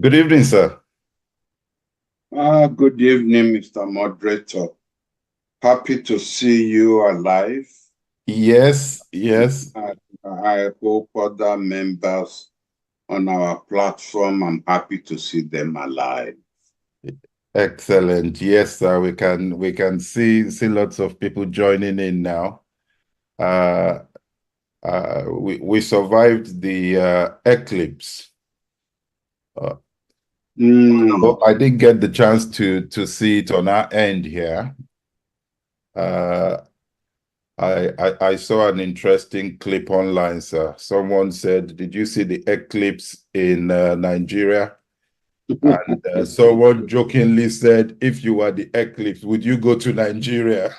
Good evening, sir. Good evening, Mr. Moderator. Happy to see you alive. Yes, yes. I hope other members on our platform, I'm happy to see them alive. Excellent. Yes, sir. We can see lots of people joining in now. We survived the eclipse. I didn't get the chance to see it on our end here. I saw an interesting clip online, sir. Someone said, "Did you see the eclipse in Nigeria?" And someone jokingly said, "If you were the eclipse, would you go to Nigeria?"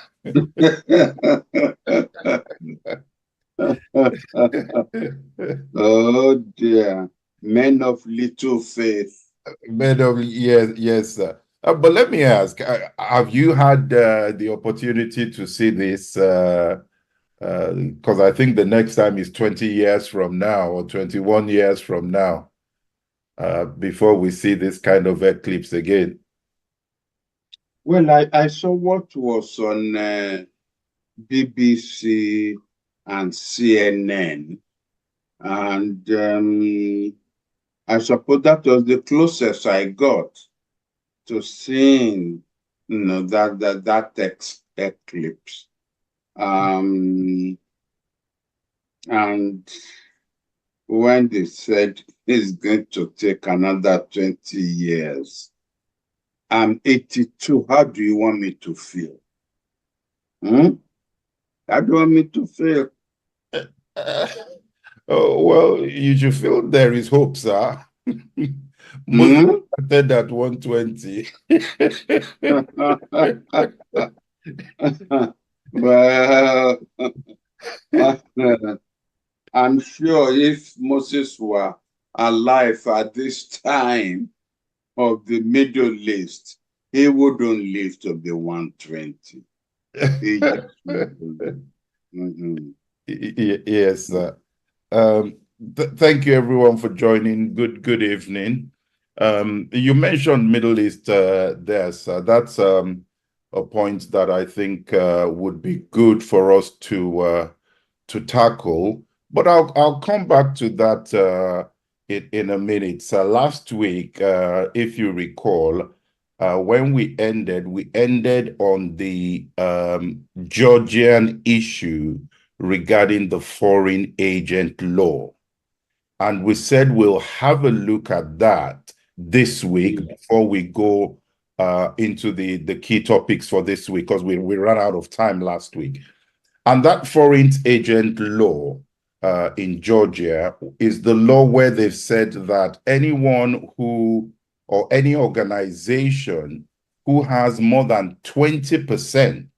Oh dear, men of little faith. Yes, sir. But let me ask, have you had the opportunity to see this? Because I think the next time is 20 years from now or 21 years from now, before we see this kind of eclipse again. Well, I saw what was on BBC and CNN, and I suppose that was the closest I got to seeing, that eclipse. And when they said it's going to take another 20 years, I'm 82. How do you want me to feel? How do you want me to feel? Oh, well, you should feel there is hope, sir. Most started at 120. Well, I'm sure if Moses were alive at this time of the Middle East, he wouldn't live to be 120. He just wouldn't. Yes, sir. Thank you everyone for joining. Good evening. You mentioned Middle East there, sir. That's a point that I think would be good for us to tackle. But I'll come back to that in a minute. So last week, if you recall, when we ended on the Georgian issue regarding the foreign agent law. And we said we'll have a look at that this week before we go into the key topics for this week, because we ran out of time last week. And that foreign agent law in Georgia is the law where they've said that anyone who, or any organization who has more than 20%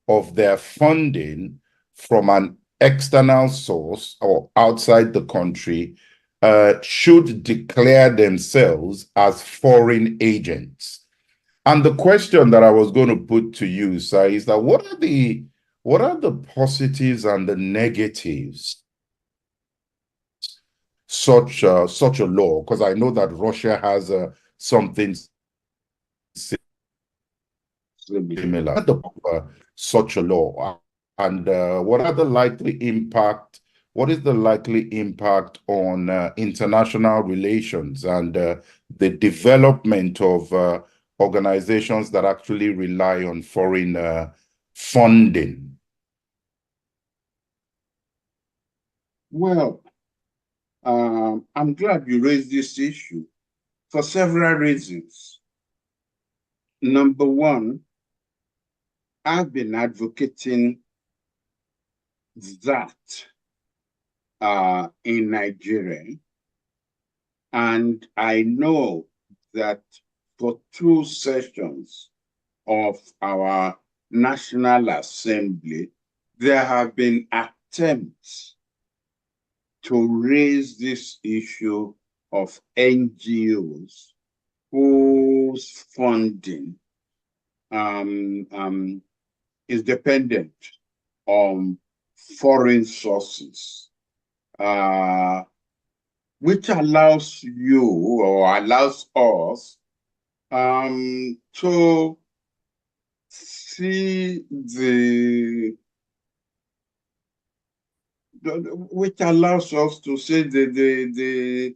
of their funding from an external source or outside the country should declare themselves as foreign agents. And the question that I was going to put to you, sir, is that what are the positives and the negatives such a law? Because I know that Russia has something similar such a law, and what is the likely impact on international relations and the development of organizations that actually rely on foreign funding? Well, I'm glad you raised this issue for several reasons. Number one, I've been advocating that in Nigeria, and I know that for 2 sessions of our National Assembly, there have been attempts to raise this issue of NGOs whose funding is dependent on foreign sources. which allows you or allows us to see which allows us to see the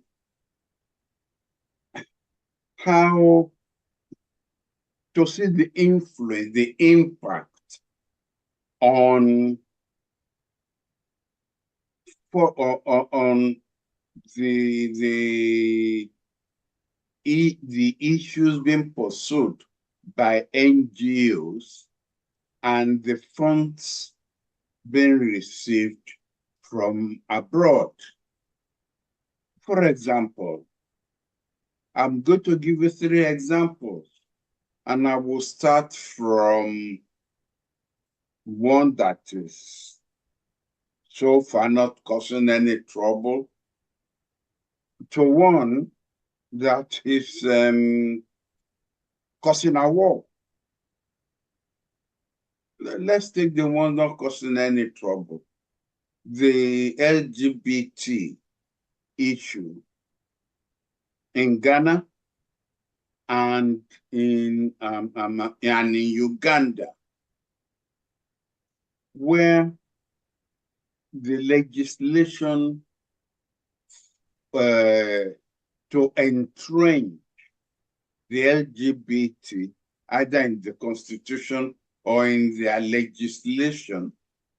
how to see the influence, the impact on on the issues being pursued by NGOs and the funds being received from abroad. For example, I'm going to give you 3 examples, and I will start from one that is so far not causing any trouble to one that is causing a war. Let's take the one not causing any trouble, the LGBT issue in Ghana and in Uganda, where the legislation to entrench the LGBT, either in the constitution or in their legislation,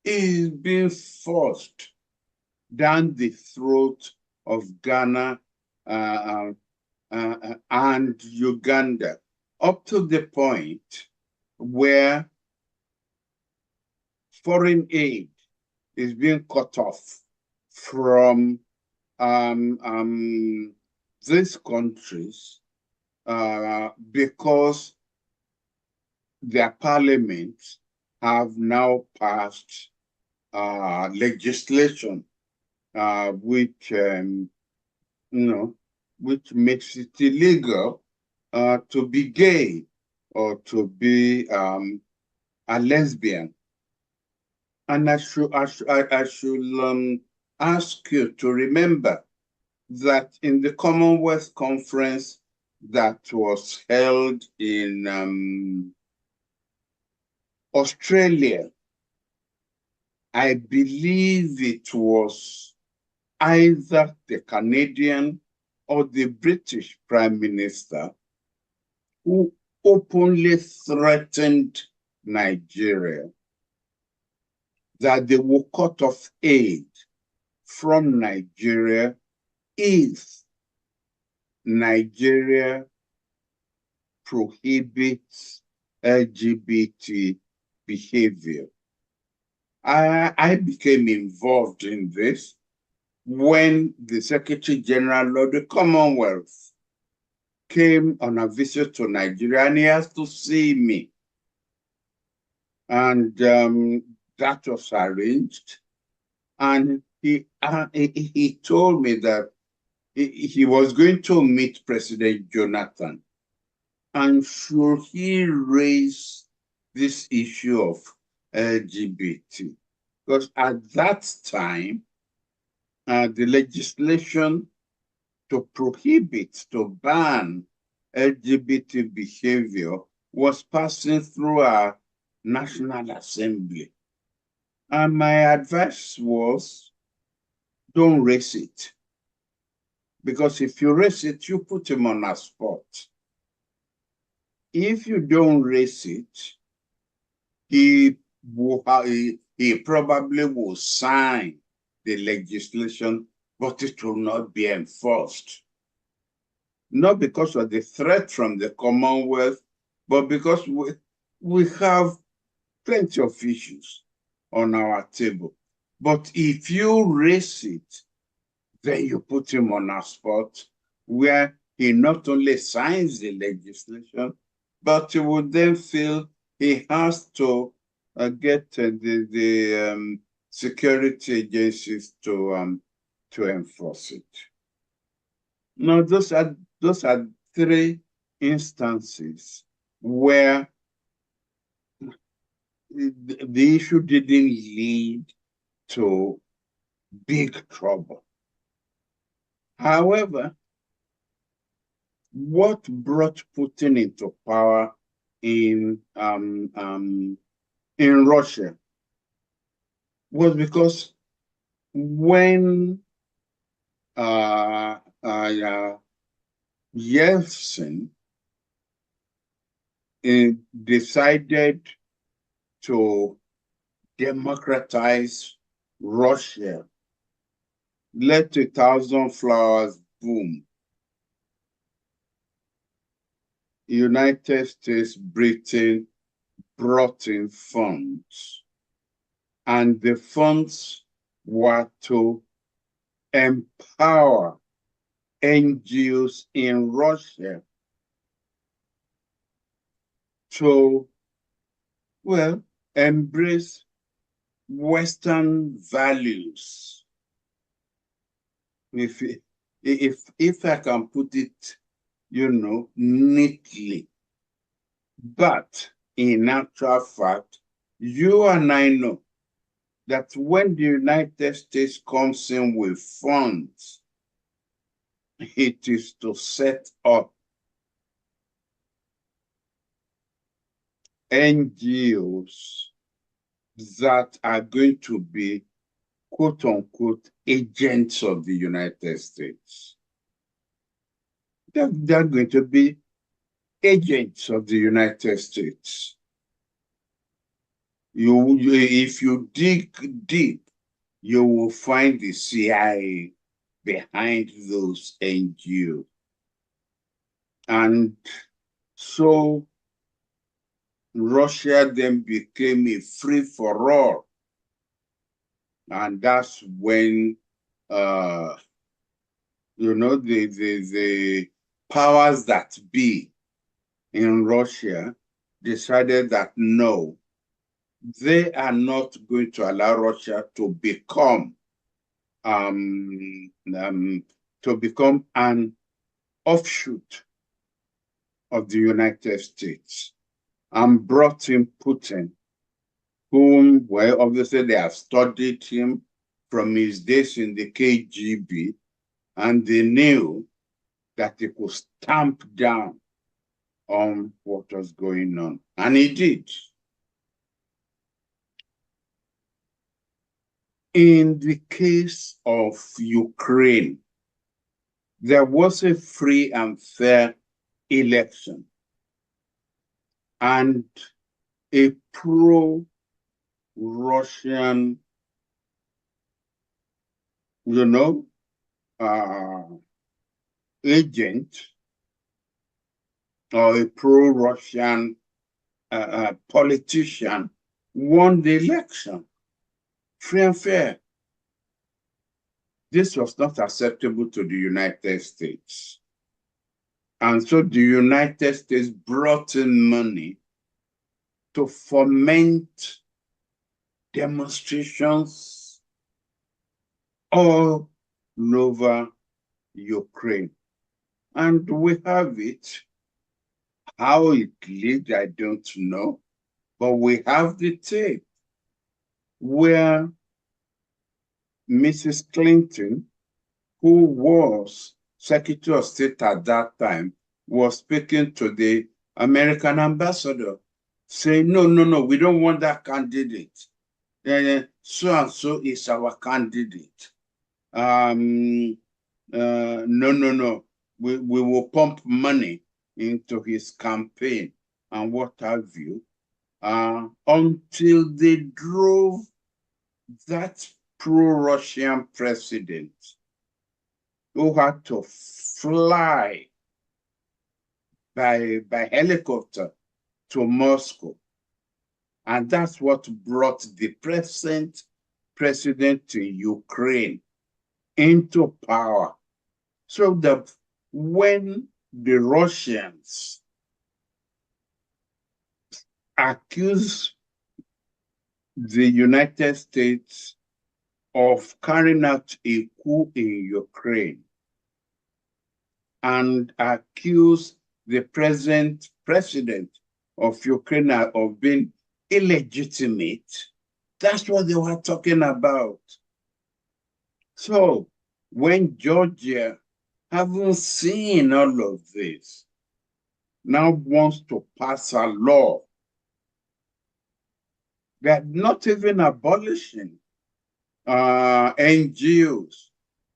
is being forced down the throat of Ghana and Uganda, up to the point where foreign aid is being cut off from these countries because their parliaments have now passed legislation which which makes it illegal to be gay or to be a lesbian. And I should ask you to remember that in the Commonwealth Conference that was held in Australia, I believe it was either the Canadian or the British Prime Minister who openly threatened Nigeria that they will cut off aid from Nigeria if Nigeria prohibits LGBT behavior. I became involved in this when the Secretary General of the Commonwealth came on a visit to Nigeria, and he has to see me. And that was arranged. And he told me that he was going to meet President Jonathan, and should he raise this issue of LGBT, because at that time, the legislation to prohibit, to ban LGBT behavior was passing through our National Assembly. And my advice was, don't raise it. Because if you raise it, you put him on a spot. If you don't raise it, he probably will sign the legislation, but it will not be enforced. Not because of the threat from the Commonwealth, but because we have plenty of issues on our table. But if you raise it, then you put him on a spot where he not only signs the legislation, but he would then feel he has to get the security agencies to enforce it. Now, those are 3 instances where the issue didn't lead to big trouble. However, what brought Putin into power in Russia was because when Yeltsin decided to democratize Russia, let 1,000 flowers bloom. United States, Britain brought in funds, and the funds were to empower NGOs in Russia to, well, embrace Western values. If I can put it, neatly. But in actual fact, you and I know that when the United States comes in with funds, it is to set up NGOs that are going to be, quote unquote, agents of the United States. They're going to be agents of the United States. If you dig deep, you will find the CIA behind those NGOs. And so Russia then became a free-for-all. And that's when, the powers that be in Russia decided that no, they are not going to allow Russia to become an offshoot of the United States, and brought in Putin, whom, well, obviously they have studied him from his days in the KGB, and they knew that he could stamp down on what was going on, and he did. In the case of Ukraine, there was a free and fair election, and a pro-Russian, agent, or a pro-Russian politician won the election, free and fair. This was not acceptable to the United States. And so the United States brought in money to foment demonstrations all over Ukraine. And we have it. How it lived, I don't know. But we have the tape where Mrs. Clinton, who was Secretary of State at that time, was speaking to the American ambassador, saying, no, we don't want that candidate. So-and-so is our candidate. No. We will pump money into his campaign and what have you, until they drove that pro-Russian president, who had to fly by helicopter to Moscow. And that's what brought the present president in Ukraine into power. So that when the Russians accuse the United States of carrying out a coup in Ukraine and accuse the present president of Ukraine of being illegitimate, that's what they were talking about. So when Georgia having seen all of this, now wants to pass a law that not even abolishing NGOs,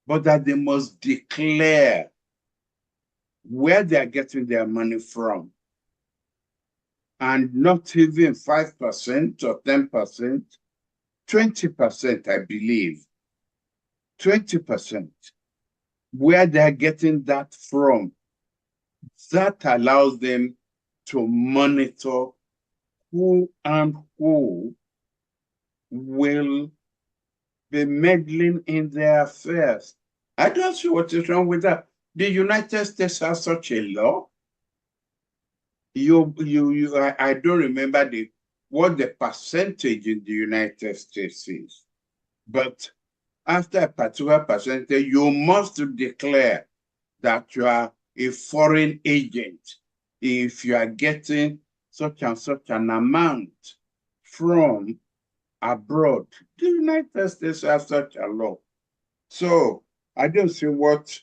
but that they must declare where they are getting their money from. And not even 5% or 10%, 20%, I believe. 20%, where they're getting that from. That allows them to monitor who and who will be meddling in their affairs. I don't see what is wrong with that. The United States has such a law. I don't remember what the percentage in the United States is, but after a particular percentage, you must declare that you are a foreign agent if you are getting such and such an amount from abroad. The United States has such a law. So I don't see what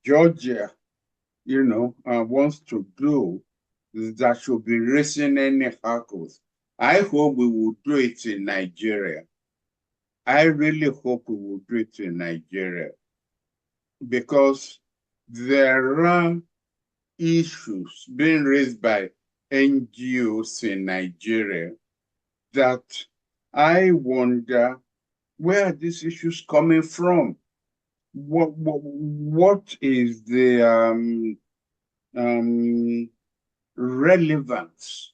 Georgia, wants to do that should be raising any hackles. I hope we will do it in Nigeria. I really hope we will do it in Nigeria, because there are issues being raised by NGOs in Nigeria that I wonder, where are these issues coming from? What is the relevance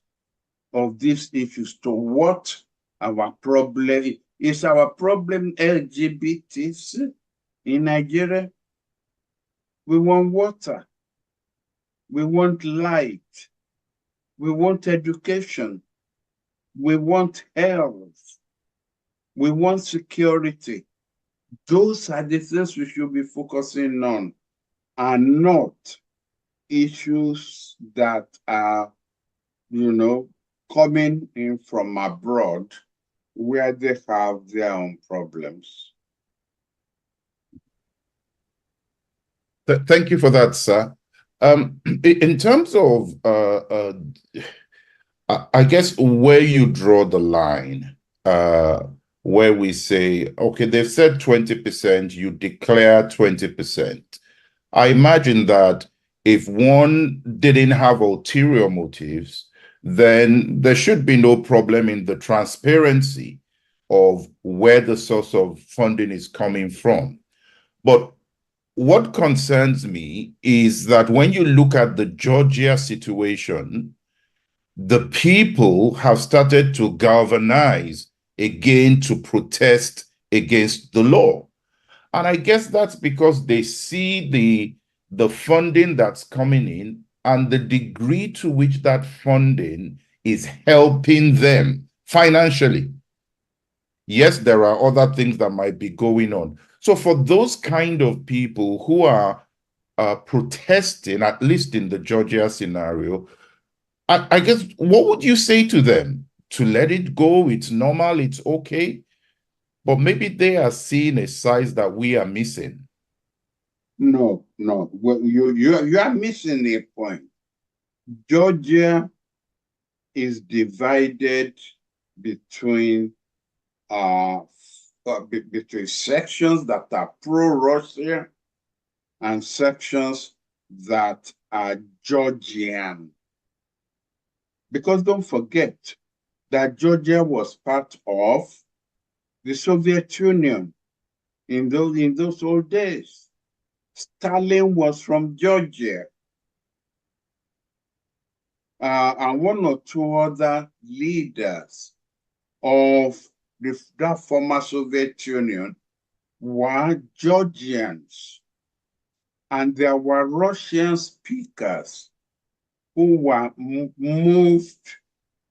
of these issues to what our problem is? Our problem LGBTs in Nigeria? We want water, we want light, we want education, we want health, we want security. Those are the things we should be focusing on, and not issues that are, coming in from abroad, where they have their own problems. Thank you for that, sir. In terms of, I guess, where you draw the line, where we say, okay, they've said 20%, you declare 20%. I imagine that if one didn't have ulterior motives, then there should be no problem in the transparency of where the source of funding is coming from. But what concerns me is that when you look at the Georgia situation, the people have started to galvanize again to protest against the law. And I guess that's because they see the funding that's coming in and the degree to which that funding is helping them financially. Yes, there are other things that might be going on. So for those kind of people who are protesting, at least in the Georgia scenario, I guess, what would you say to them? To let it go, it's normal, it's okay? But maybe they are seeing a size that we are missing. No. Well, you are missing a point. Georgia is divided between between sections that are pro-Russia and sections that are Georgian. Because don't forget that Georgia was part of the Soviet Union in those old days. Stalin was from Georgia. And one or two other leaders of that former Soviet Union were Georgians. And there were Russian speakers who were moved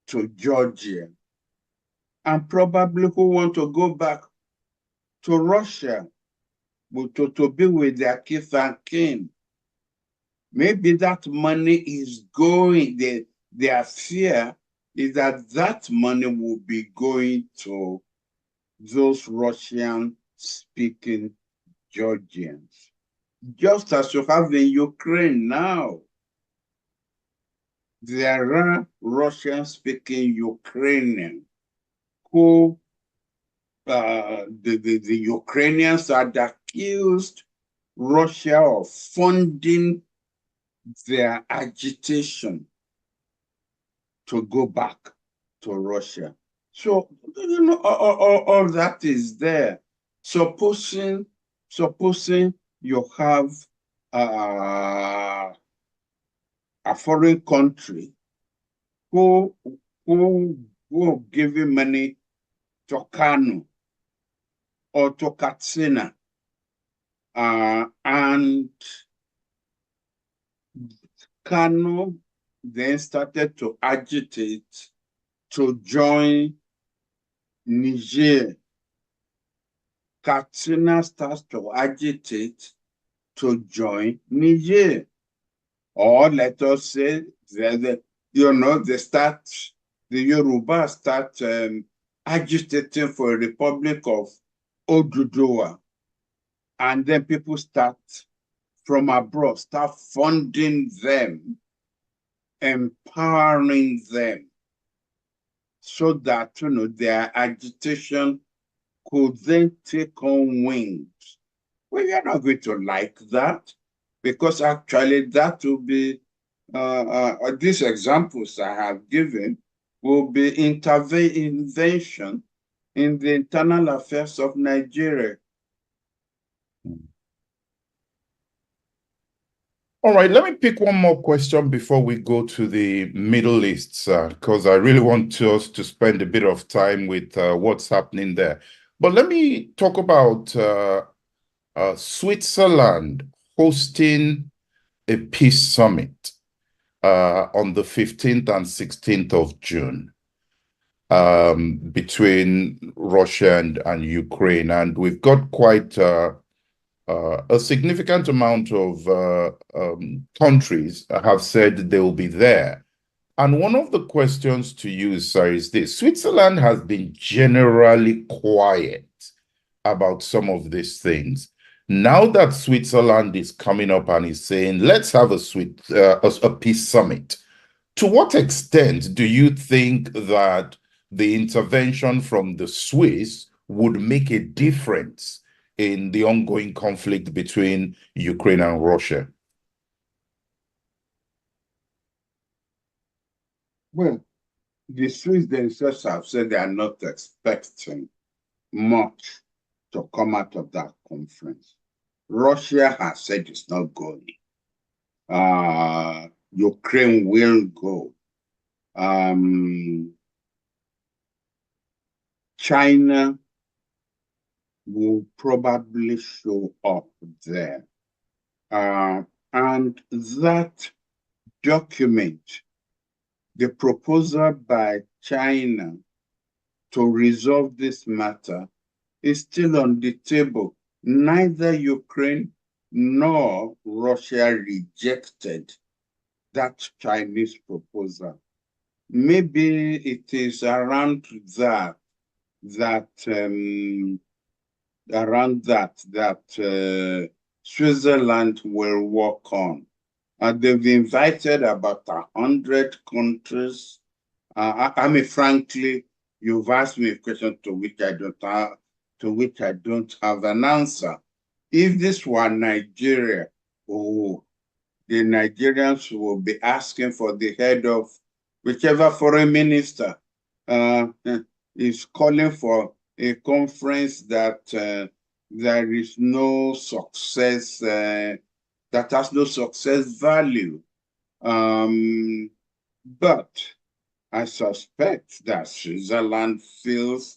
to Georgia, and probably who want to go back to Russia to be with their kith and kin. Maybe that money is going, their fear is that money will be going to those Russian-speaking Georgians. just as you have in Ukraine now. There are Russian-speaking Ukrainians who the Ukrainians had accused Russia of funding their agitation to go back to Russia. So, you know, all that is there. Supposing you have a foreign country who who giving money to Kanu or to Katsina, and Kanu then started to agitate to join Niger. Katsina starts to agitate to join Niger. Or let us say, the Yoruba start agitating for a republic of Oduduwa. And then people start from abroad, start funding them, empowering them, so that their agitation could then take on wings. Well, you're not going to like that, because actually that will be, these examples I have given will be intervention in the internal affairs of Nigeria. All right, let me pick one more question before we go to the Middle East, because I really want us to spend a bit of time with what's happening there. But let me talk about Switzerland hosting a peace summit on the 15th and 16th of June between Russia and Ukraine. And we've got quite a significant amount of countries have said they will be there. And one of the questions to you, sir, is this. Switzerland has been generally quiet about some of these things. Now that Switzerland is coming up and is saying, let's have a peace summit, to what extent do you think that the intervention from the Swiss would make a difference in the ongoing conflict between Ukraine and Russia? Well, the Swiss themselves have said they are not expecting much to come out of that conference. Russia has said it's not going. Ukraine will go. China will probably show up there. And that document, the proposal by China to resolve this matter, is still on the table. Neither Ukraine nor Russia rejected that Chinese proposal. Maybe it is around that Switzerland will work on. They've invited about 100 countries. I mean, frankly, you've asked me a question to which I don't have an answer. If this were Nigeria, the Nigerians will be asking for the head of whichever foreign minister is calling for a conference that there is no success, that has no success value. But I suspect that Switzerland feels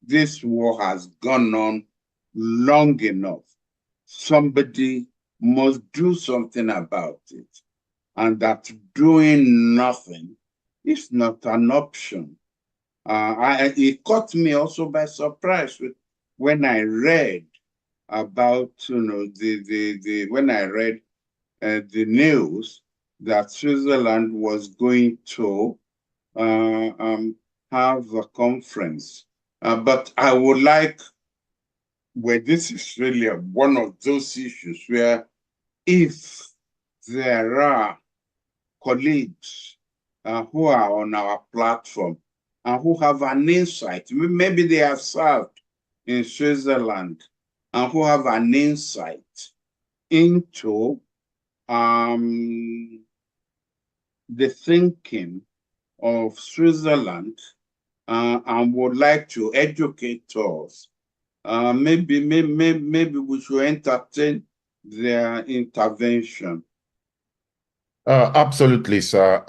this war has gone on long enough. Somebody must do something about it, and that doing nothing is not an option. It caught me also by surprise when I read about, when I read the news that Switzerland was going to have a conference. But I would like, this is really one of those issues where if there are colleagues who are on our platform and who have an insight, maybe they have served in Switzerland and who have an insight into the thinking of Switzerland and would like to educate us, maybe we should entertain their intervention. Absolutely, sir.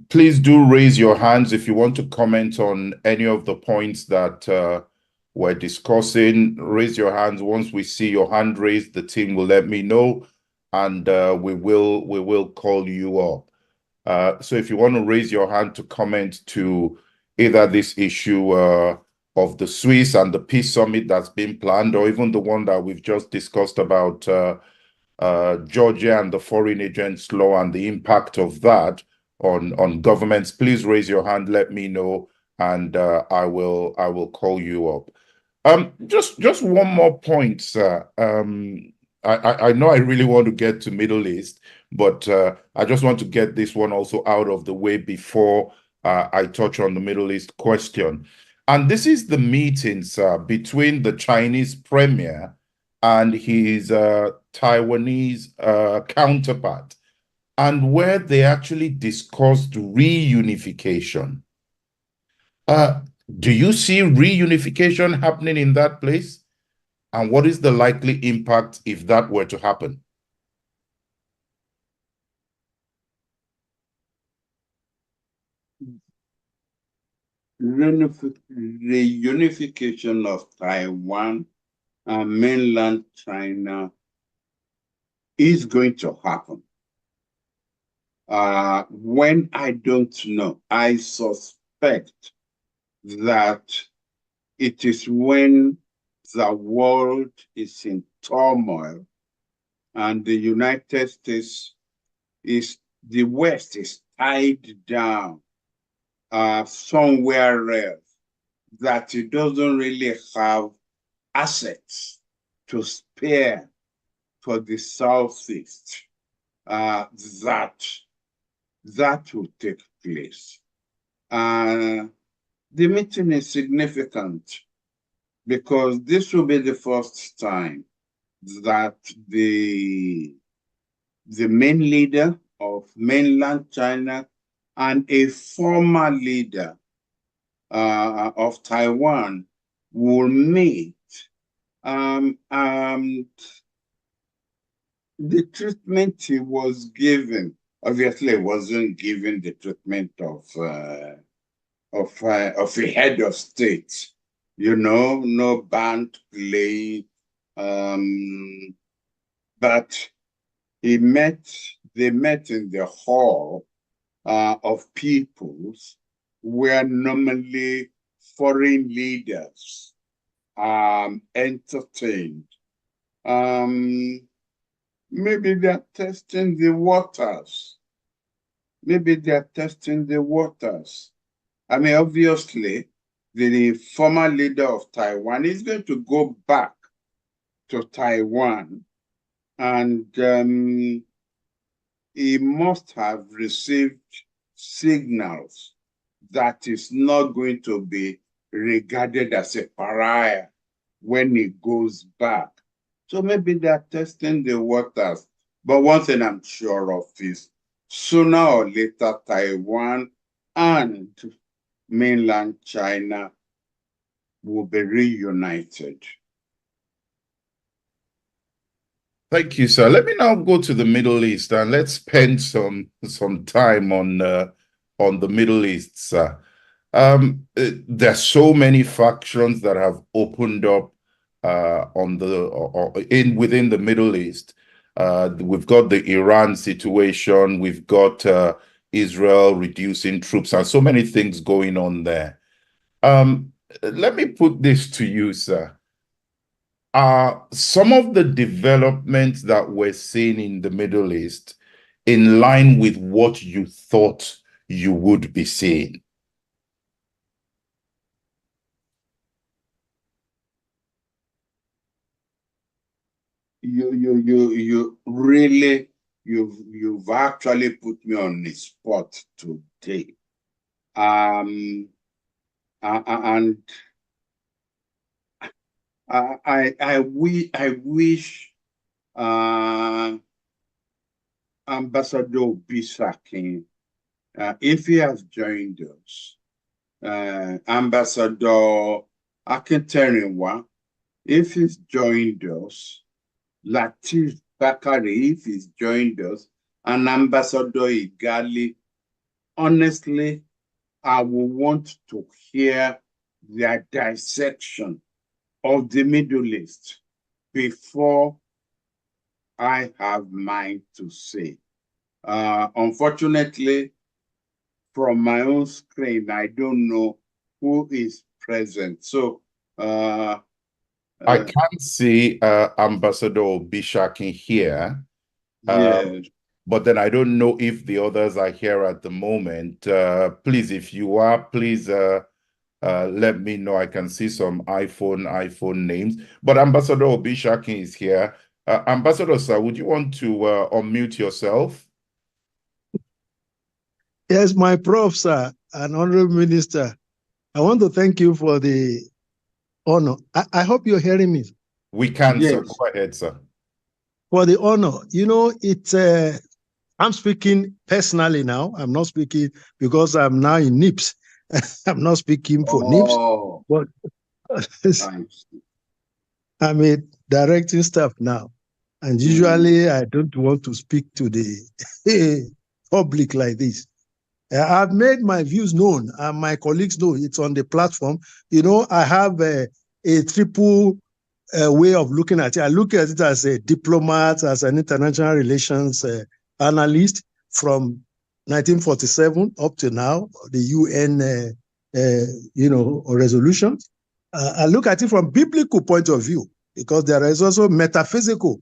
Please do raise your hands if you want to comment on any of the points that we're discussing. Raise your hands. Once we see your hand raised, the team will let me know, and we will call you up. So if you want to raise your hand to comment to either this issue of the Swiss and the peace summit that's been planned, or even the one that we've just discussed about Georgia and the foreign agents law and the impact of that on governments, please raise your hand, let me know, and I will call you up. Just one more point, sir. I know I really want to get to Middle East, but I just want to get this one also out of the way before I touch on the Middle East question. And this is the meetings between the Chinese premier and his Taiwanese counterpart, and where they actually discussed reunification. Do you see reunification happening in that place? And what is the likely impact if that were to happen? Reunification of Taiwan and mainland China is going to happen. When I don't know, I suspect that it is when the world is in turmoil and the United States the West is tied down somewhere else, that it doesn't really have assets to spare for the Southeast, that will take place. The meeting is significant because this will be the first time that the main leader of mainland China and a former leader of Taiwan will meet. The treatment he was given, obviously, it wasn't given the treatment of a head of state. You know, no band play, but they met in the hall of peoples where normally foreign leaders entertained. Maybe they're testing the waters. Maybe they're testing the waters. I mean, obviously, the former leader of Taiwan is going to go back to Taiwan, and he must have received signals that is not going to be regarded as a pariah when he goes back. So maybe they're testing the waters. But one thing I'm sure of is sooner or later, Taiwan and mainland China will be reunited. Thank you, sir. Let me now go to the Middle East and let's spend some time on the Middle East, sir. There's so many factions that have opened up within the Middle East. We've got the Iran situation, we've got Israel reducing troops, and so many things going on there. Let me put this to you, sir. Some of the developments that we're seeing in the Middle East in line with what you thought you would be seeing? you really, you've actually put me on the spot today. And I wish Ambassador Bisakin, if he has joined us, Ambassador Akinteriwa, if he's joined us, Latif Bakari, if he's joined us, and Ambassador Igali, honestly, I will want to hear their dissection of the Middle East before I have mine to say. Unfortunately, from my own screen, I don't know who is present. So I can't see Ambassador Bishakin here. yes. But then I don't know if the others are here at the moment. Please, if you are, please let me know. I can see some iPhone names. But Ambassador Obishakin is here. Ambassador, sir, would you want to unmute yourself? Yes, my Prof, sir, and Honorable Minister, I want to thank you for the honor. I hope you're hearing me. We can, Yes. sir. Go ahead, sir. For the honor. You know, I'm speaking personally now. I'm not speaking because I'm now in NIPS. I'm not speaking for NIPS, but I'm a directing staff now. And usually I don't want to speak to the public like this. I've made my views known and my colleagues know it's on the platform. You know, I have a triple way of looking at it. I look at it as a diplomat, as an international relations analyst from 1947 up to now, the UN, resolution. I look at it from biblical point of view because there is also metaphysical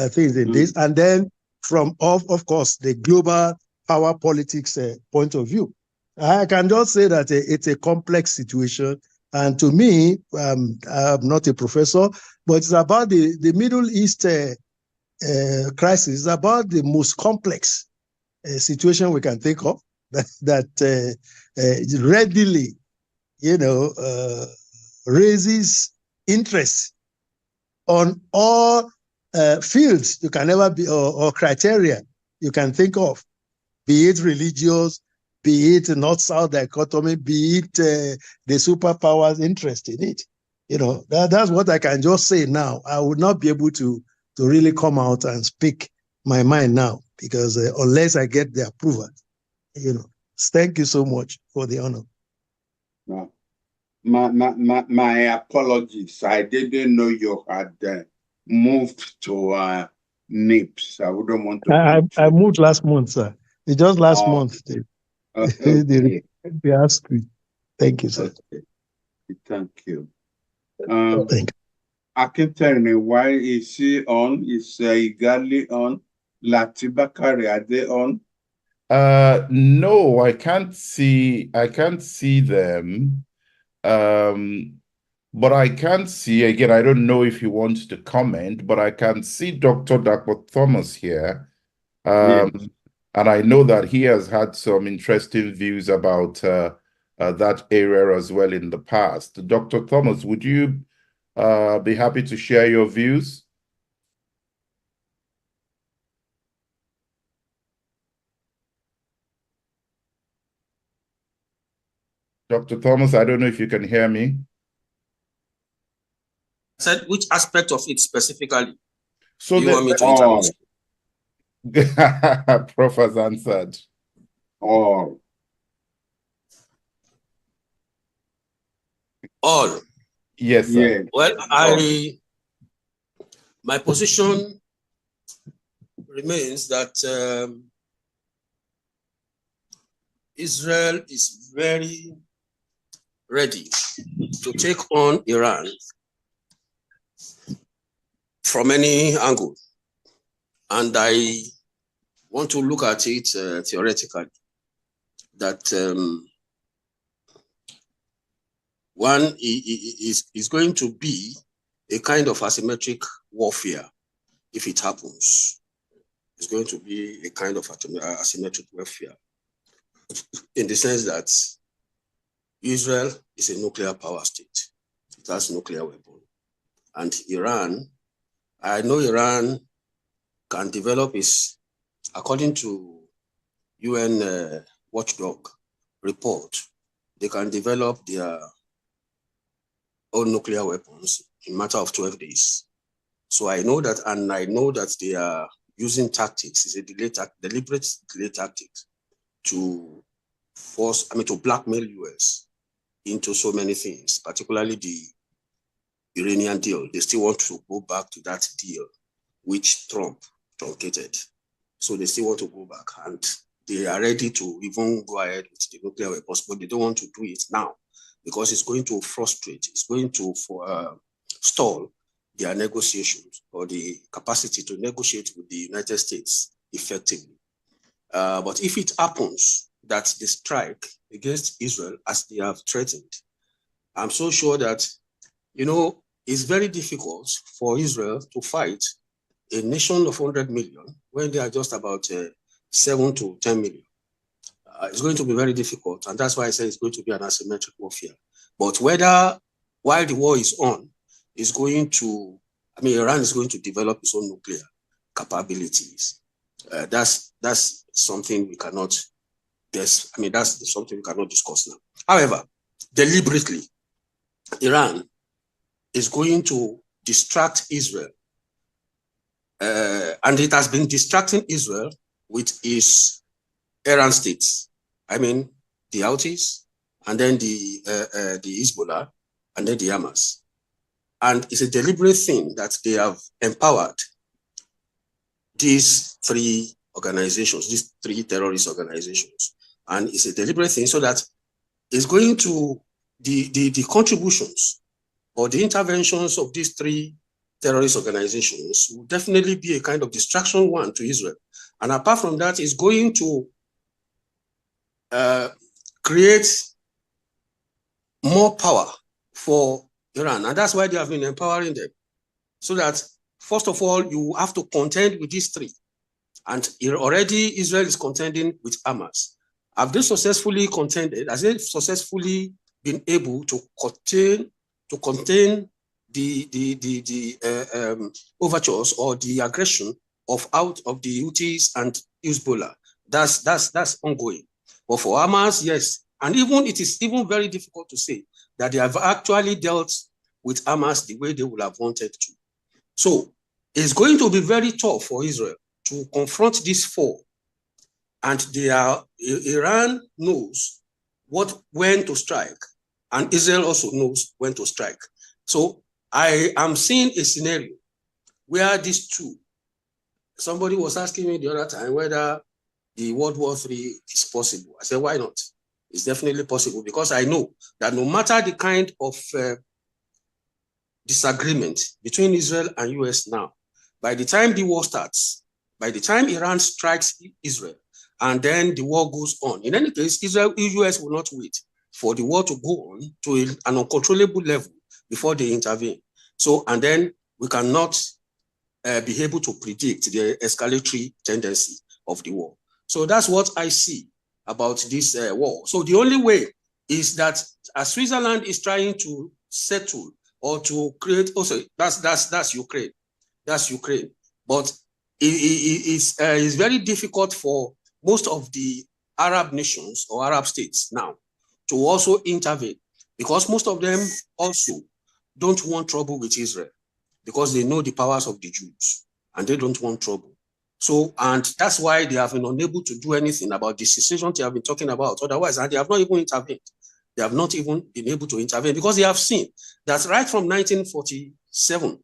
things in this, and then from of course the global power politics point of view. I can just say that it's a complex situation. And to me, I'm not a professor, but it's about the Middle East crisis. It's about the most complex situation we can think of that readily, raises interest on all fields you can ever be or criteria you can think of. Be it religious, be it North-South dichotomy, be it the superpowers' interest in it. That's what I can just say now. I would not be able to really come out and speak my mind now because unless I get the approval, Thank you so much for the honor. My apologies. I didn't know you had moved to NIPS. I wouldn't want to. I moved last month, sir. It's just last month. They asked me. Thank you, sir. Okay. Thank you. Thank you. Akinteriwa, why is he on? Is Igali on? Latibakari, are they on? No, I can't see them. But I can see, again, I don't know if he wants to comment, but I can see Dr. Dapo Thomas here. Yes. And I know that he has had some interesting views about that area as well in the past. Dr. Thomas, would you be happy to share your views? Dr. Thomas, I don't know if you can hear me. Said which aspect of it specifically? So you want me to Prof has answered. All. Yes, sir. Yeah. Well, my position remains that Israel is very ready to take on Iran from any angle. And I want to look at it theoretically, that one is going to be a kind of asymmetric warfare if it happens, it's going to be a kind of asymmetric warfare, in the sense that Israel is a nuclear power state. It has nuclear weapons. And Iran, I know Iran can develop its, according to UN watchdog report, they can develop their own nuclear weapons in a matter of 12 days. So I know that, and I know that they are using tactics, it's a deliberate delay tactics to force, to blackmail US into so many things, particularly the Iranian deal. They still want to go back to that deal, which Trump truncated. So they still want to go back, and they are ready to even go ahead with the nuclear weapons, but they don't want to do it now because it's going to frustrate, it's going to stall their negotiations or the capacity to negotiate with the United States effectively. But if it happens that they strike against Israel as they have threatened, I'm so sure that, it's very difficult for Israel to fight a nation of 100 million when they are just about 7 to 10 million. It's going to be very difficult, and that's why I say it's going to be an asymmetric warfare. But whether, while the war is on, is going to, Iran is going to develop its own nuclear capabilities. That's something we cannot guess. That's something we cannot discuss now. However, deliberately, Iran is going to distract Israel. And it has been distracting Israel with its Iran states. The Houthis, and then the Hezbollah, and then the Hamas. And it's a deliberate thing that they have empowered these three organizations, these three terrorist organizations. And it's a deliberate thing so that it's going to, the contributions or the interventions of these three terrorist organizations will definitely be a kind of distraction one to Israel. And apart from that, it's going to create more power for Iran. And that's why they have been empowering them. So that, first of all, you have to contend with these three. And already Israel is contending with Hamas. Have they successfully contended? Has they successfully been able to contain the overtures or the aggression out of the Houthis and Hezbollah? That's ongoing. But for Hamas, yes. And even it is even very difficult to say that they have actually dealt with Hamas the way they would have wanted to. So it's going to be very tough for Israel to confront these four. And Iran knows when to strike, and Israel also knows when to strike. So I am seeing a scenario where these two, somebody was asking me the other time whether the World War III is possible. I said, why not? It's definitely possible, because I know that no matter the kind of disagreement between Israel and US now, by the time the war starts, by the time Iran strikes Israel, and then the war goes on, in any case, US will not wait for the war to go on to an uncontrollable level before they intervene. So, and then we cannot be able to predict the escalatory tendency of the war. So that's what I see about this war. So the only way is that as Switzerland is trying to settle or to create, also that's Ukraine. That's Ukraine. But it's very difficult for most of the Arab nations or Arab states now to also intervene, because most of them also don't want trouble with Israel, because they know the powers of the Jews and they don't want trouble. So, and that's why they have been unable to do anything about the secession they have been talking about. Otherwise, and they have not even intervened. They have not even been able to intervene, because they have seen that right from 1947,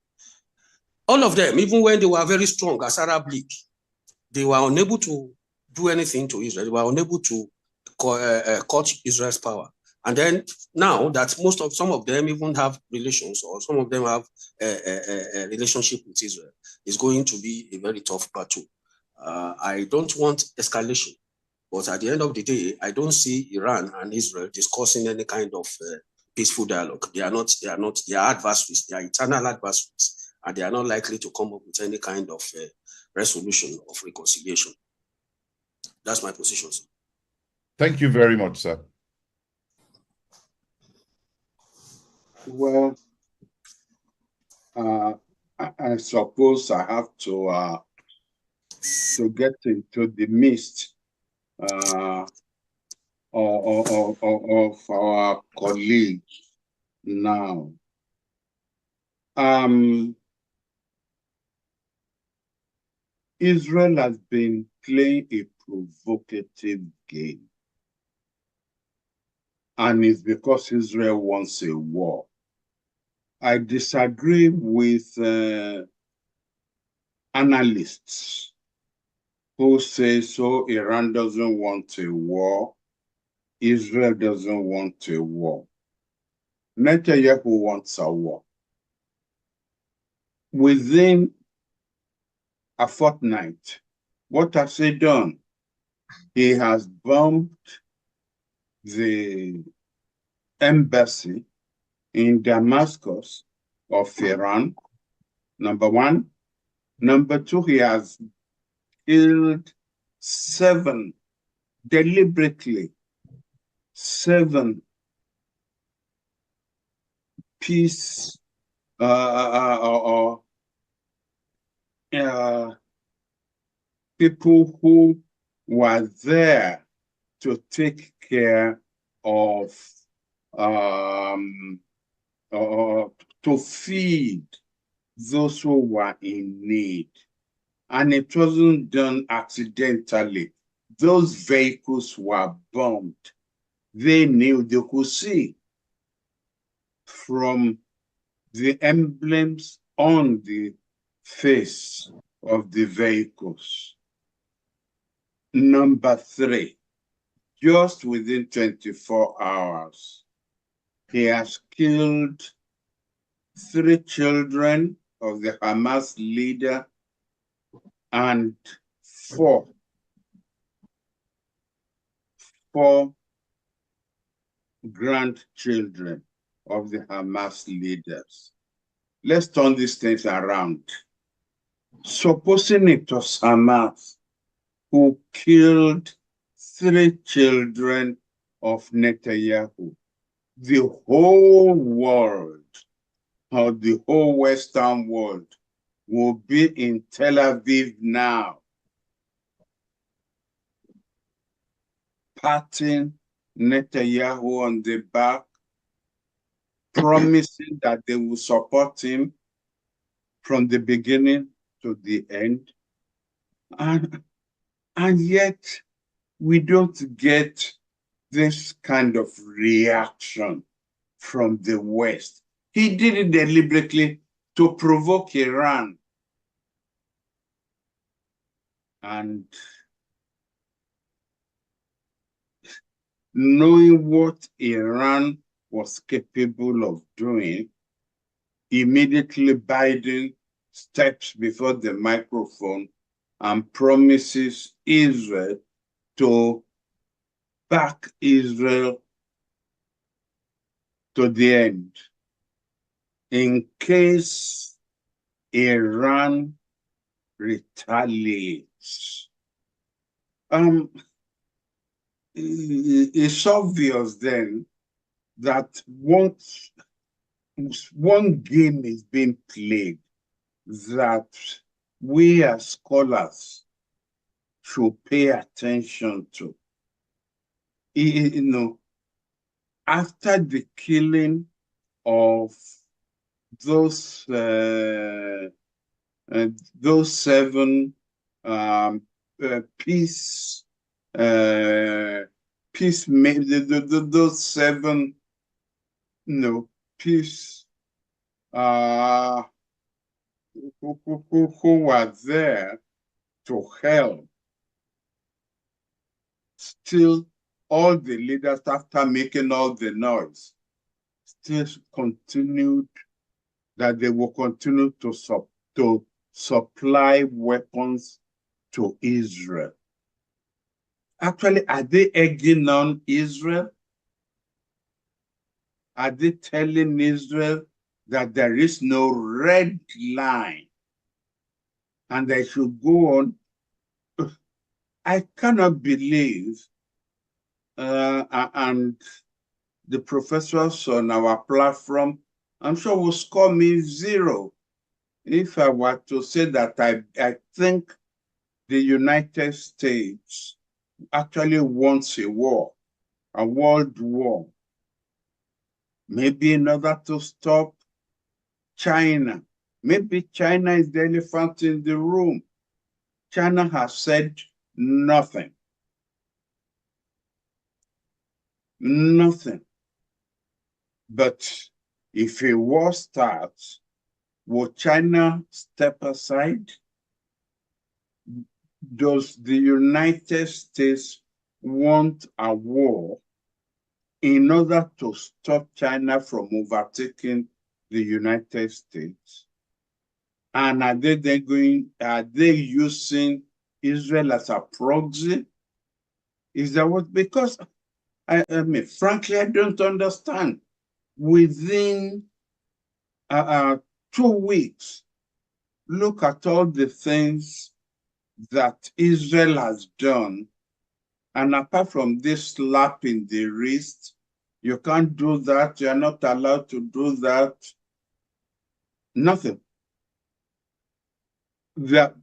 all of them, even when they were very strong as Arab League, they were unable to do anything to Israel. They were unable to cut Israel's power. And then now that some of them even have relations, or some of them have a relationship with Israel, it's going to be a very tough battle. I don't want escalation, but at the end of the day, I don't see Iran and Israel discussing any kind of peaceful dialogue. They are adversaries. They are eternal adversaries. and they are not likely to come up with any kind of resolution of reconciliation. That's my position, sir. Thank you very much, sir. Well, I suppose I have to get into the midst of our colleagues now. Israel has been playing a provocative game, and it's because Israel wants a war. I disagree with analysts who say, so Iran doesn't want a war, Israel doesn't want a war. Netanyahu wants a war. Within a fortnight, what has he done? He has bombed the embassy in Damascus of Iran, number one. Number two, he has killed deliberately seven peace people who were there to take care of to feed those who were in need. And it wasn't done accidentally. Those vehicles were bombed. They knew, they could see from the emblems on the face of the vehicles. Number three, just within 24 hours, he has killed 3 children of the Hamas leader and 4 grandchildren of the Hamas leaders. Let's turn these things around. Supposing it was Hamas who killed 3 children of Netanyahu, the whole world, or the whole Western world, will be in Tel Aviv now, patting Netanyahu on the back, promising that they will support him from the beginning to the end. And yet, we don't get this kind of reaction from the West. He did it deliberately to provoke Iran. And knowing what Iran was capable of doing, immediately Biden steps before the microphone and promises Israel to back Israel to the end in case Iran retaliates. It's obvious then that once one game is being played that we as scholars should pay attention to. You know, after the killing of those 7 those 7 peace who were there to help. Still, all the leaders, after making all the noise, still continued that they will continue to supply weapons to Israel. Actually, are they egging on Israel? Are they telling Israel that there is no red line and they should go on. I cannot believe, and the professors on our platform, I'm sure will score me 0 if I were to say that I think the United States actually wants a war, a world war, maybe in order to stop China. Maybe China is the elephant in the room. China has said nothing. Nothing. But if a war starts, will China step aside? Does the United States want a war in order to stop China from overtaking the United States? And are they using Israel as a proxy? Is that what? Because I mean, frankly, I don't understand. Within 2 weeks, look at all the things that Israel has done. And apart from this slap in the wrist, you can't do that, you're not allowed to do that. Nothing. The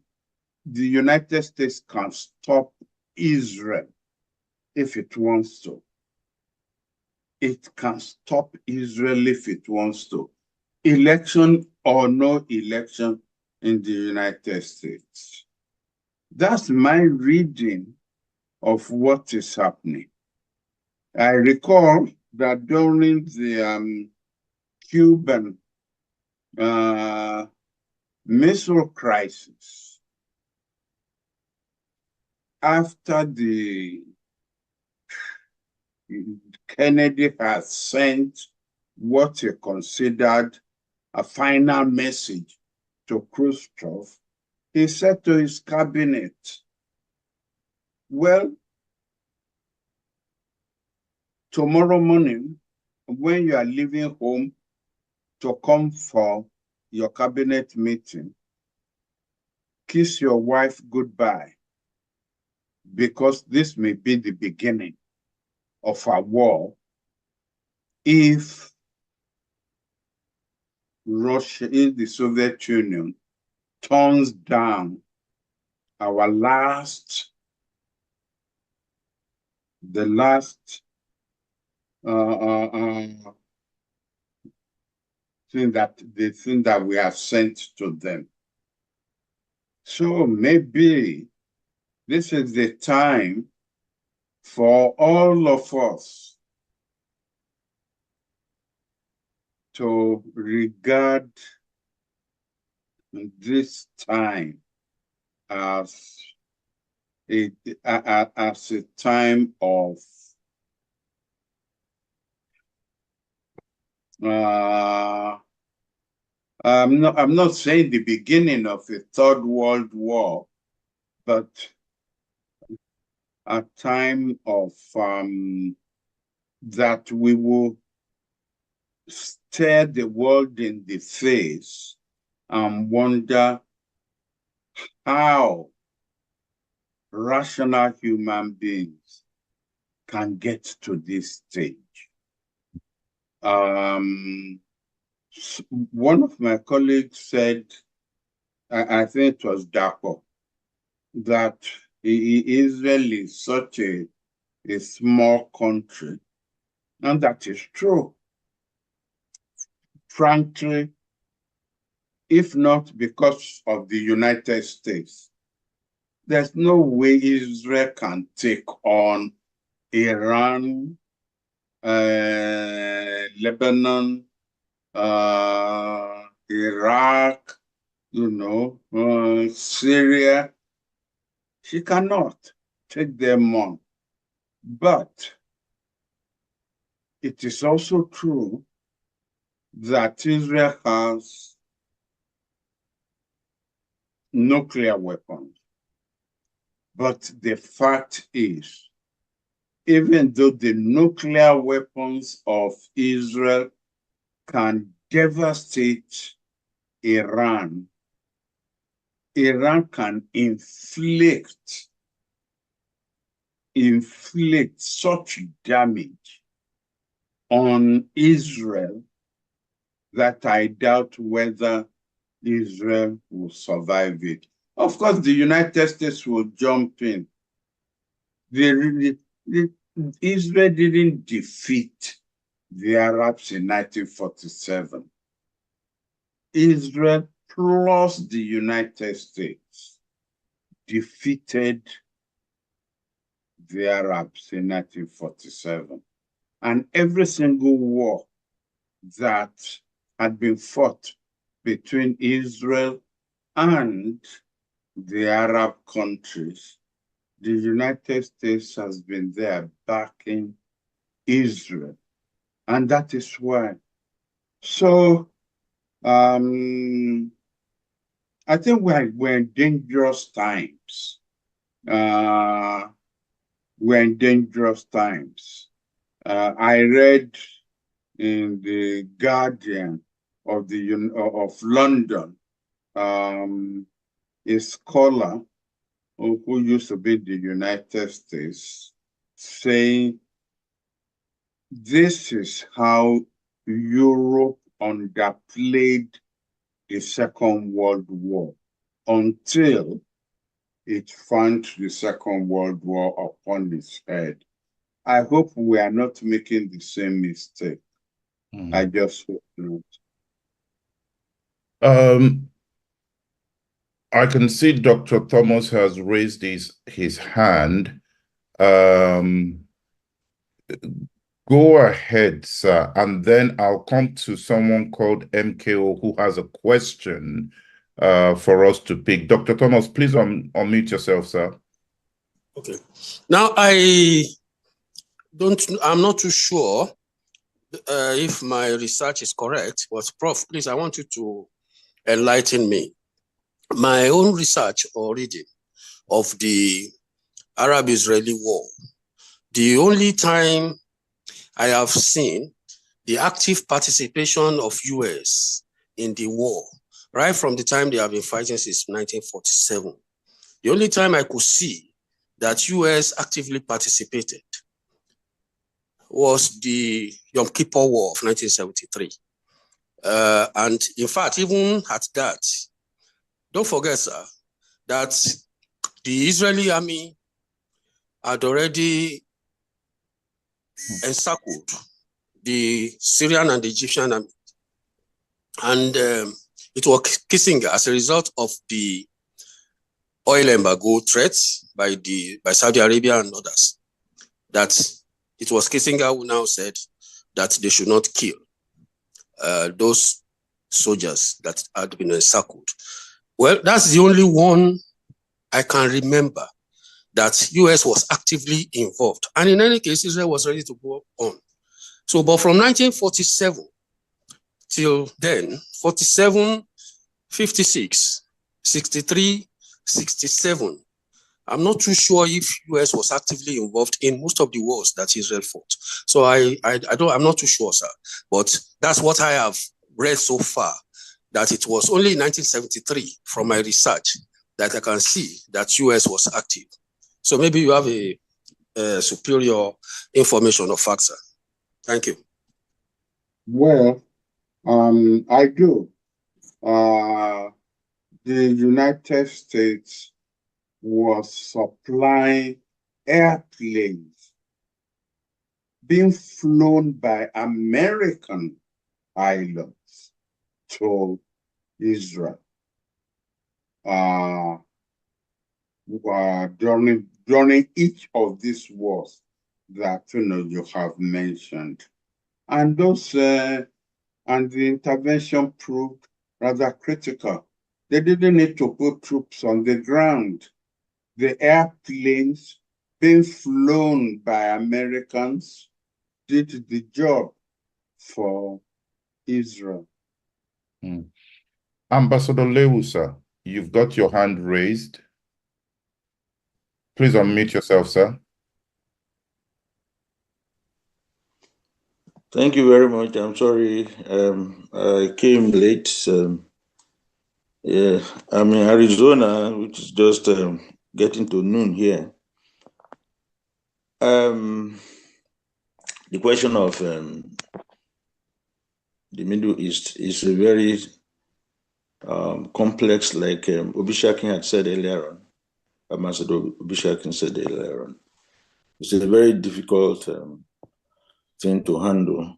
United States can stop Israel if it wants to. It can stop Israel if it wants to. Election or no election in the United States. That's my reading of what is happening. I recall that during the Cuban missile crisis, after Kennedy had sent what he considered a final message to Khrushchev, he said to his cabinet, well, tomorrow morning, when you are leaving home to come for your cabinet meeting, kiss your wife goodbye, because this may be the beginning of a war if Russia, if the Soviet Union turns down our the last thing that we have sent to them. So maybe this is the time for all of us to regard this time as a time of I'm not saying the beginning of a third world war, but a time of that we will stare the world in the face and wonder how rational human beings can get to this stage. One of my colleagues said, I think it was Dapo, that Israel is such a small country, and that is true. Frankly, if not because of the United States, there's no way Israel can take on Iran, Lebanon, Iraq, Syria. She cannot take them on. But it is also true that Israel has nuclear weapons. But the fact is, even though the nuclear weapons of Israel can devastate Iran, Iran can inflict such damage on Israel that I doubt whether Israel will survive it. Of course, the United States will jump in. Israel didn't defeat the Arabs in 1947. Israel plus the United States defeated the Arabs in 1947. And every single war that had been fought between Israel and the Arab countries, the United States has been there backing Israel. And that is why. So I think we're in dangerous times. We're in dangerous times. I read in the Guardian of London, a scholar who used to be in the United States saying this is how Europe underplayed the Second World War until it found the Second World War upon its head. I hope we are not making the same mistake. I just hope not. I can see Dr. Thomas has raised his hand. Go ahead, sir, and then I'll come to someone called MKO who has a question for us to pick. Dr. Thomas, please unmute yourself, sir. Okay. Now, I'm not too sure if my research is correct, but Prof, please, I want you to enlighten me. My own research or reading of the Arab-Israeli war, the only time I have seen the active participation of US in the war, right from the time they have been fighting since 1947, the only time I could see that US actively participated was the Yom Kippur War of 1973. And in fact, even at that, don't forget, sir, that the Israeli army had already encircled the Syrian and the Egyptian army. And it was Kissinger, as a result of the oil embargo threats by Saudi Arabia and others, that it was Kissinger who now said that they should not kill those soldiers that had been encircled. Well, that's the only one I can remember that US was actively involved. And in any case, Israel was ready to go on. So, but from 1947 till then, 47, 56, 63, 67, I'm not too sure if US was actively involved in most of the wars that Israel fought. So I'm not too sure, sir. But that's what I have read so far, that it was only in 1973 from my research that I can see that US was active. So maybe you have a superior information or facts, sir. Thank you. Well, I do. The United States was supplying airplanes being flown by American pilots to Israel during each of these wars that you have mentioned, and those and the intervention proved rather critical. They didn't need to put troops on the ground. The airplanes being flown by Americans did the job for Israel. Ambassador Lewusa, you've got your hand raised. Please unmute yourself, sir. Thank you very much. I'm sorry I came late. Yeah, I'm in Arizona, which is just getting to noon here. The question of the Middle East is a very complex, like Obishakin had said earlier on. Ambassador Obishakin said earlier on. It's a very difficult thing to handle.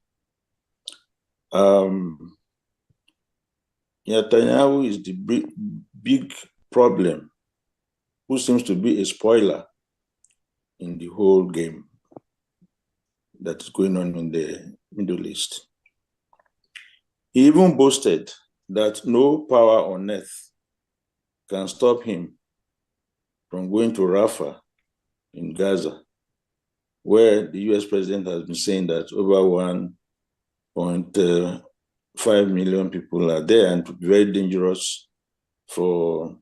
Netanyahu is the big problem, who seems to be a spoiler in the whole game that is going on in the Middle East. He even boasted that no power on earth can stop him from going to Rafah in Gaza, where the US president has been saying that over 1.5 million people are there, and it would be very dangerous for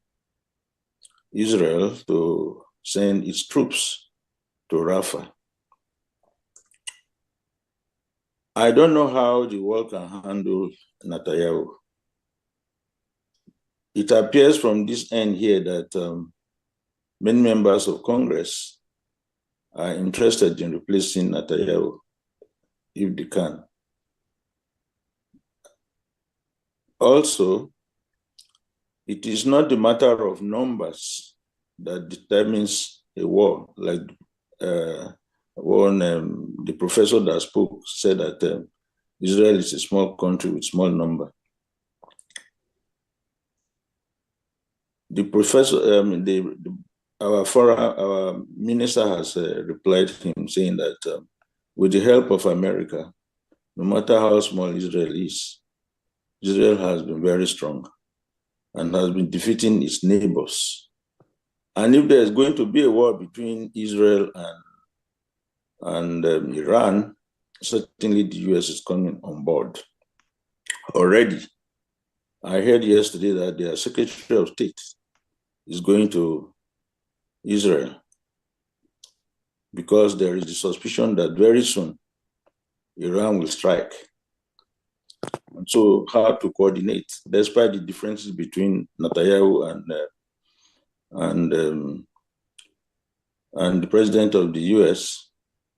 Israel to send its troops to Rafah. I don't know how the world can handle Netanyahu. It appears from this end here that many members of Congress are interested in replacing Netanyahu if they can. Also, it is not the matter of numbers that determines a war. Like the professor that spoke said that Israel is a small country with small number. The professor, our minister has replied to him saying that with the help of America, no matter how small Israel is, Israel has been very strong and has been defeating its neighbors. And if there's going to be a war between Israel and Iran, certainly the US is coming on board already. I heard yesterday that their Secretary of State is going to Israel because there is the suspicion that very soon Iran will strike. And so how to coordinate, despite the differences between Netanyahu and the president of the US,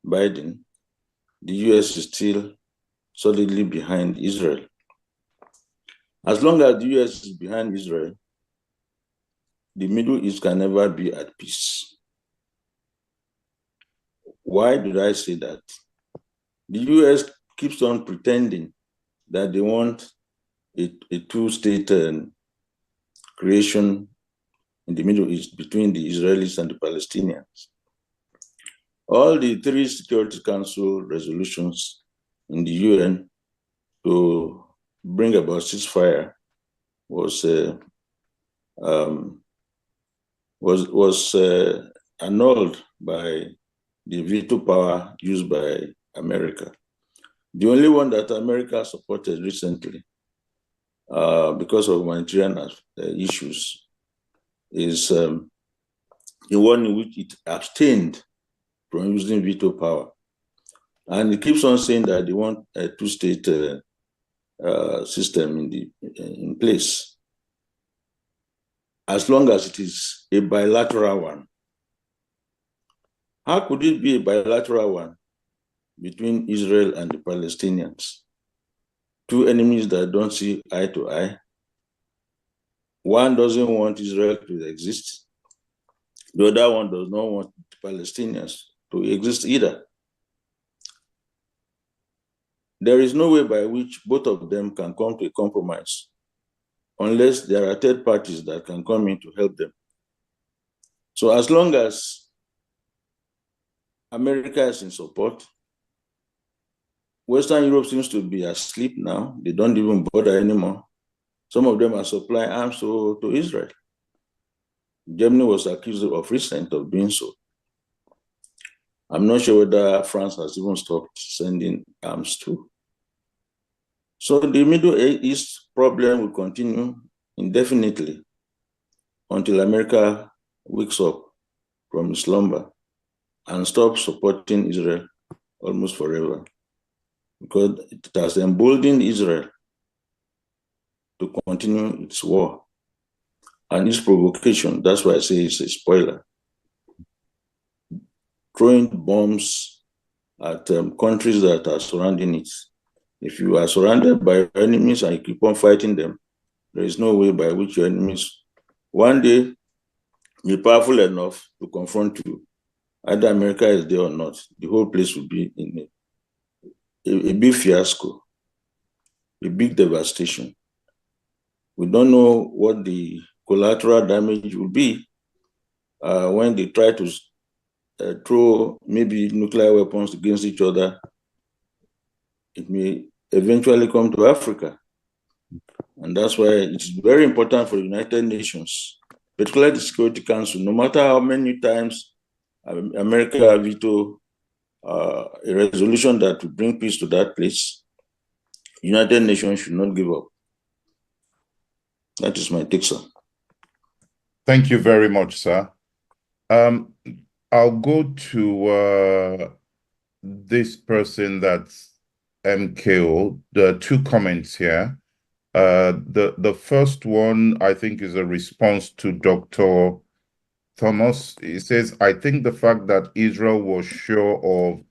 Biden, the US is still solidly behind Israel. As long as the US is behind Israel, the Middle East can never be at peace. Why did I say that? The US keeps on pretending that they want a two-state creation in the Middle East between the Israelis and the Palestinians. All the 3 Security Council resolutions in the UN to bring about ceasefire was annulled by the veto power used by America. The only one that America supported recently, because of humanitarian issues, is the one in which it abstained from using veto power. And it keeps on saying that they want a two-state system in place, as long as it is a bilateral one. How could it be a bilateral one between Israel and the Palestinians? 2 enemies that don't see eye to eye. One doesn't want Israel to exist. The other one does not want the Palestinians to exist either. There is no way by which both of them can come to a compromise unless there are third parties that can come in to help them. So as long as America is in support, Western Europe seems to be asleep now. They don't even bother anymore. Some of them are supplying arms to Israel. Germany was accused of recent of doing so. I'm not sure whether France has even stopped sending arms too. So the Middle East problem will continue indefinitely until America wakes up from its slumber and stops supporting Israel almost forever. because it has emboldened Israel to continue its war and its provocation. That's why I say it's a spoiler. Throwing bombs at countries that are surrounding it. If you are surrounded by enemies and you keep on fighting them, there is no way by which your enemies one day be powerful enough to confront you. Either America is there or not, the whole place will be in a big fiasco, a big devastation. We don't know what the collateral damage will be when they try to throw maybe nuclear weapons against each other. It may eventually come to Africa. And that's why it's very important for the United Nations, particularly the Security Council, no matter how many times America veto a resolution that will bring peace to that place, United Nations should not give up. That is my take, sir. Thank you very much, sir. I'll go to this person that's MKO. There are two comments here. The first one, I think, is a response to Dr. Thomas. He says, I think the fact that Israel was sure of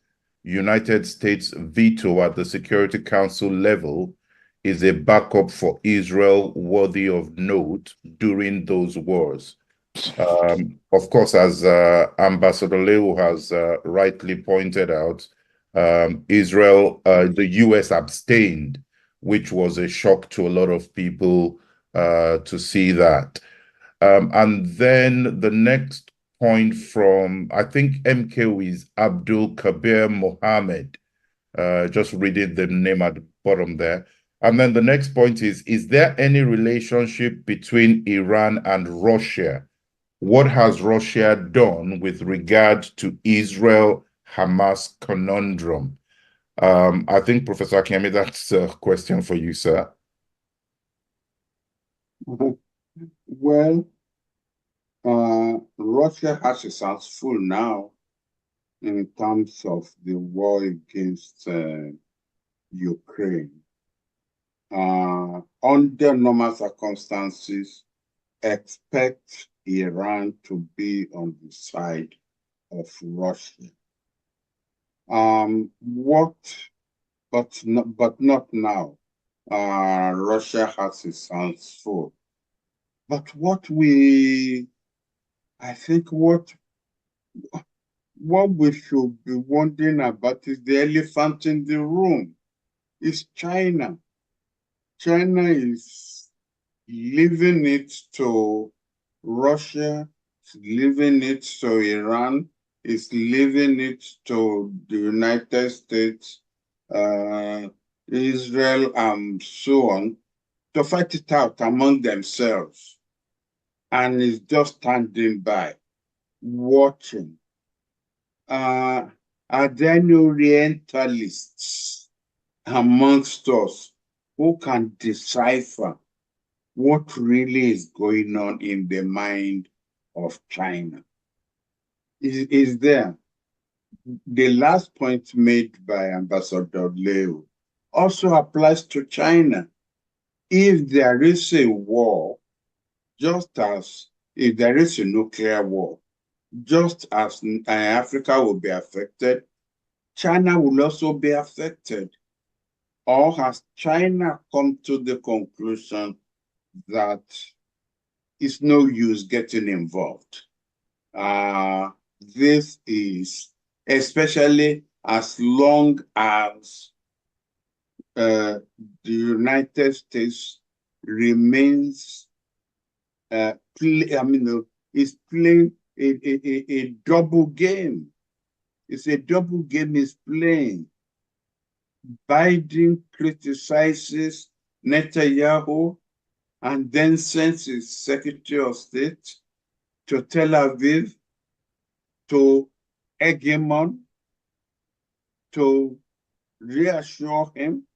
United States veto at the Security Council level is a backup for Israel worthy of note during those wars. Of course, as Ambassador Leo has rightly pointed out, Israel, the US abstained, which was a shock to a lot of people to see that. And then the next point from, I think MKO is Abdul Kabir Mohammed, just reading the name at the bottom there. And then the next point is there any relationship between Iran and Russia? What has Russia done with regard to Israel-Hamas conundrum? I think, Professor Akinyemi, that's a question for you, sir. Well, Russia has its hands full now in terms of the war against Ukraine. Under normal circumstances, expect Iran to be on the side of Russia. But not now. Russia has its hands full. But I think what we should be wondering about is the elephant in the room. Is China. China is leaving it to Russia, is leaving it to Iran, is leaving it to the United States, Israel, and so on, to fight it out among themselves. And is just standing by, watching. Are there any Orientalists amongst us who can decipher what really is going on in the mind of China? Is there? The last point made by Ambassador Leo also applies to China. If there is a war, just as if there is a nuclear war, just as Africa will be affected, China will also be affected. Or has China come to the conclusion that it's no use getting involved? This is especially as long as the United States remains is playing a double game. It's a double game is playing. Biden criticizes Netanyahu and then sends his Secretary of State to Tel Aviv to egg him on, to reassure him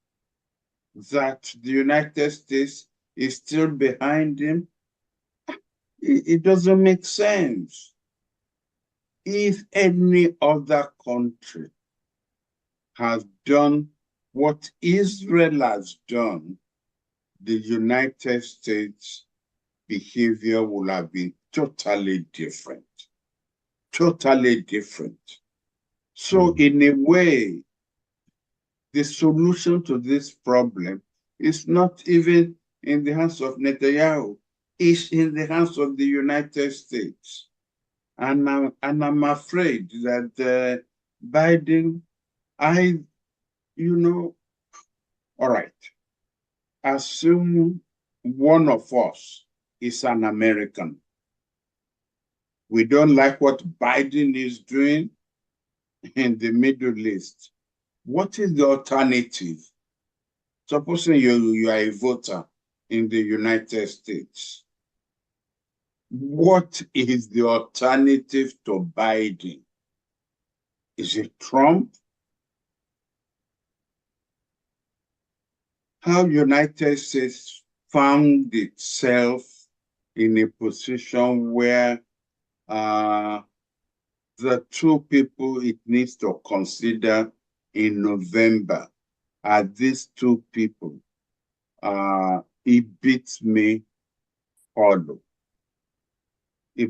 that the United States is still behind him. It doesn't make sense. If any other country has done what Israel has done, the United States behavior would have been totally different. Totally different. So in a way, the solution to this problem is not even in the hands of Netanyahu. It's in the hands of the United States. And I'm afraid that Biden, all right, assume one of us is an American. We don't like what Biden is doing in the Middle East. What is the alternative? Supposing you are a voter in the United States, what is the alternative to Biden? Is it Trump? How United States found itself in a position where the two people it needs to consider in November are these two people. It beats me all.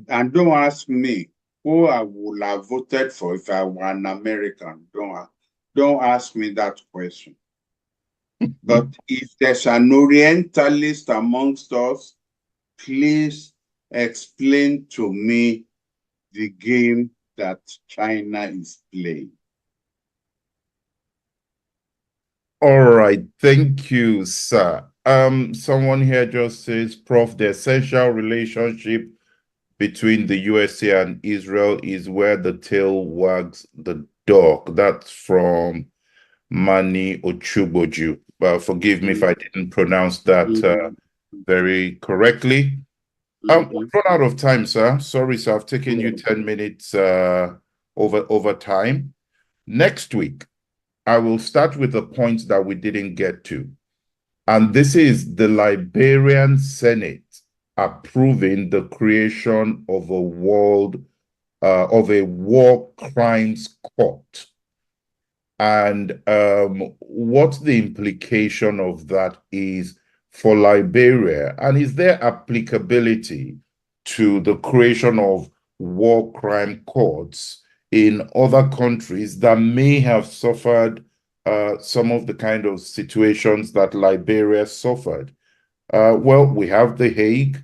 And don't ask me who I would have voted for if I were an American. Don't ask me that question. But if there's an Orientalist amongst us, please explain to me the game that China is playing. All right, thank you, sir. Someone here just says, Prof, the essential relationship between the USA and Israel is where the tail wags the dog. That's from Mani Ochuboju. Forgive me if I didn't pronounce that very correctly. We've run out of time, sir. Sorry, sir. I've taken you 10 minutes over time. Next week, I will start with the points that we didn't get to. And this is the Liberian Senate approving the creation of a war crimes court. And what the implication of that is for Liberia, and is there applicability to the creation of war crime courts in other countries that may have suffered some of the kind of situations that Liberia suffered? Well, we have The Hague,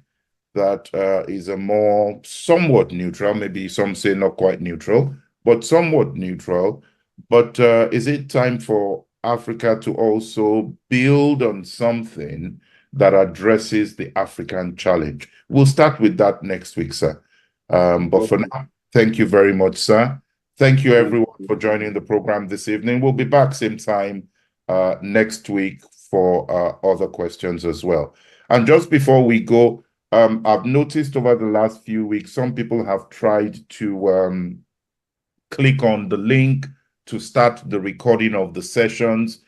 that is a more somewhat neutral, maybe some say not quite neutral, but somewhat neutral. But is it time for Africa to also build on something that addresses the African challenge? We'll start with that next week, sir. But for now, thank you very much, sir. Thank you, everyone, for joining the program this evening. We'll be back same time next week for other questions as well. And just before we go, I've noticed over the last few weeks, some people have tried to click on the link to start the recording of the sessions.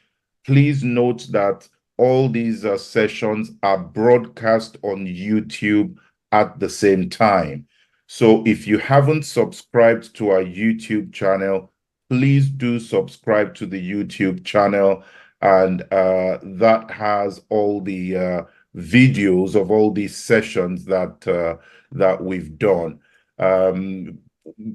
Please note that all these sessions are broadcast on YouTube at the same time. So if you haven't subscribed to our YouTube channel, please do subscribe to the YouTube channel. And that has all the videos of all these sessions that we've done.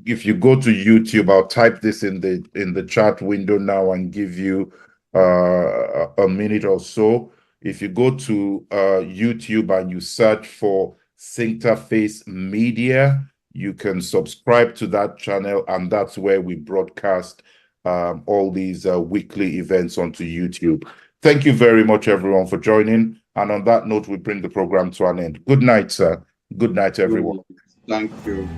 If you go to YouTube, I'll type this in the chat window now and give you a minute or so. If you go to YouTube and you search for Syncterface Media, you can subscribe to that channel, and that's where we broadcast all these weekly events onto YouTube. Thank you very much, everyone, for joining. And on that note, we bring the program to an end. Good night, sir. Good night, everyone. Thank you.